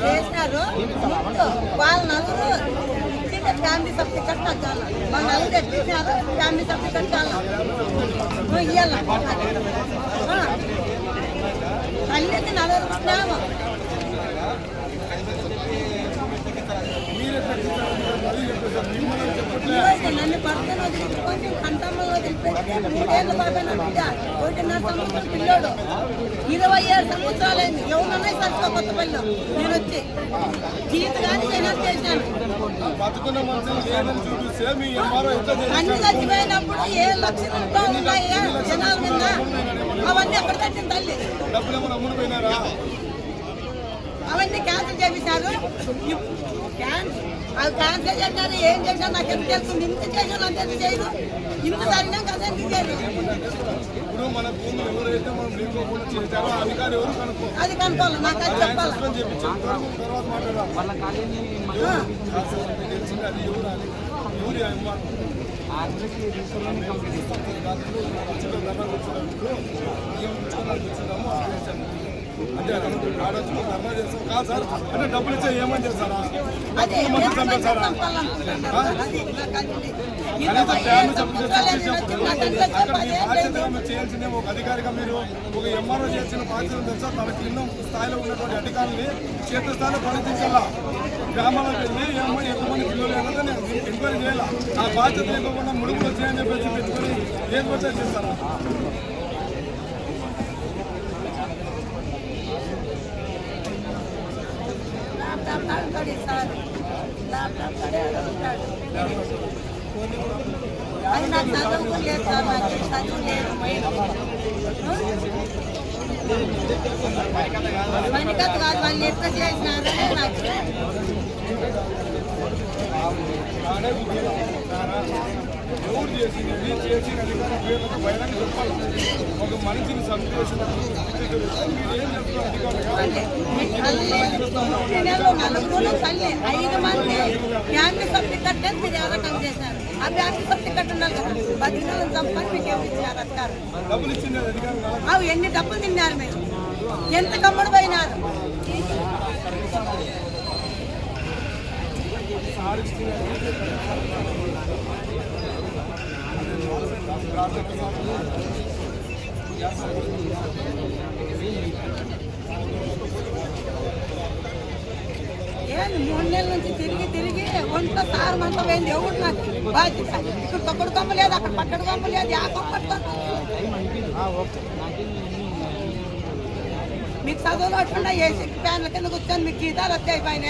చేసినారు. వాళ్ళ నలుగురు ఫ్యామిలీ సర్టిఫికెట్ కట్టాలి. మా నలుగురు ఎట్టినారు ఫ్యామిలీ సర్టిఫికెట్ కట్టాలి. ఇవ్వాలి తల్లికి నలుగురు స్నేహం. నన్ను పడుతున్న వదిలించుకొని కంటమ్మలో వదిలిపెట్టి 3 ఏళ్ళ బాబా నా బిడ్డ 1.5 సంవత్సరం పిల్లోడు 27 సంవత్సరాలైంది. ఎవరన్నా సరిగ్గా కొత్తపల్లి నేను వచ్చి జీవితం కానీ నేను చేశాను. అన్ని చచ్చిపోయినప్పుడు 7 లక్షలు ఉన్నాయి జనాల మీద. అవన్నీ ఎక్కడ కట్టిన తల్లి అవన్నీ క్యాన్సిల్ చేపించారు. అవి క్యాన్సిల్ చేశారు. ఏం చేశారు నాకు ఎంత తెలుస్తుంది. ఇంత చేసాను అంత ఎంత చేయదు. ఇంత జరిగినా కదా ఎందుకు చేయదు. అది కనుక్కోవాలి. నాకు అది చెప్పాలి. అంటే ధర్నా చేస్తాం కాదు సార్. అంటే డబ్బులు ఇచ్చా ఏమని చేస్తారా? డబ్బులు మంది చంపేస్తారా? అక్కడ మీ బాధ్యతగా మీరు చేయాల్సిందే. ఒక అధికారిగా మీరు ఒక ఎంఆర్ఓ చేసిన బాధ్యత తెలుసా? తన కింద స్థాయిలో ఉన్నటువంటి అధికారులని క్షేత్రస్థాయిలో పరిశీలించాలా. గ్రామాలకు వెళ్ళి ఏమో ఎంతమంది పిల్లలు ఏమన్నా నేను ఎంక్వైరీ చేయాలా. ఆ బాధ్యత లేకుండా ముడుపులు వచ్చాయని చెప్పేసి పెట్టుకొని ఏం వచ్చా చేస్తారా? అది నాకు చదువుకు లేదు సార్. నాకు చదువు లేదు. పనికత కాదు. వాళ్ళు ఎట్లా చేసినారు నాకు ఎవరు చేసింది చేసిన అధికారులకు బయటకు చెప్పాలి. ఒక మనిషిని సందేశించినప్పుడు ఏం నలుగురు తల్లి 5 మంది ఫ్యామిలీ సర్టిఫికెట్ మీరు ఏ రకంగా చేశారు. ఆ ఫ్యామిలీ సర్టిఫికెట్ ఉండాలి కదా. 10 నెలలు చంపని మీకు ఏమి ఇచ్చినారు అధికారులు? డబ్బులు ఇచ్చింది అధికారులు. అవి ఎన్ని డబ్బులు తిన్నారు మీరు? ఎంత కమ్ముడు పోయినారు? ఏంది 3 నెలల నుంచి తిరిగి ఒంట్లో సారమంతా పోయింది. ఎవరు నాకు బాధ్యత? ఇక్కడ తొక్కడు కొమ్మ లేదు, అక్కడ పట్టడు కొమ్మ లేదు. ఆ కొమ్మ మీకు చదువులు వచ్చకుండా ఏసీ ఫ్యాన్ల కింద కూర్చొని మీకు జీతాలు వచ్చాయి పైన.